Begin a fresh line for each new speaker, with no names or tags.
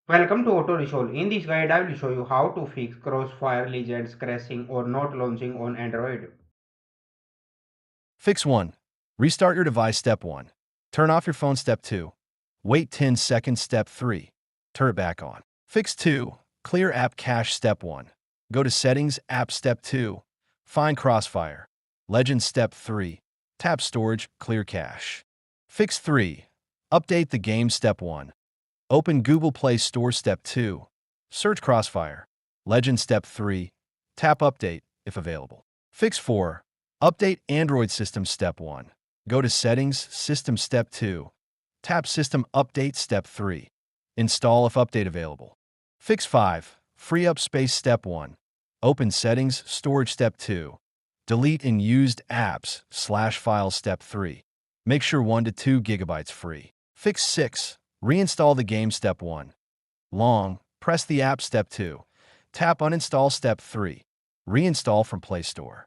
Welcome to Auto Resolve. In this guide, I will show you how to fix Crossfire Legends crashing or not launching on Android.
Fix 1. Restart your device Step 1. Turn off your phone Step 2. Wait 10 seconds Step 3. Turn it back on. Fix 2. Clear app cache Step 1. Go to Settings, App Step 2. Find Crossfire. Legends Step 3. Tap Storage, Clear Cache. Fix 3. Update the game Step 1. Open Google Play Store Step 2. Search Crossfire. Legend Step 3. Tap Update, if available. Fix 4. Update Android System Step 1. Go to Settings, System Step 2. Tap System Update Step 3. Install if update available. Fix 5. Free up space Step 1. Open Settings, Storage Step 2. Delete unused apps/files Step 3. Make sure 1 to 2 gigabytes free. Fix 6. Reinstall the game Step 1. Long, press the app Step 2. Tap Uninstall Step 3. Reinstall from Play Store.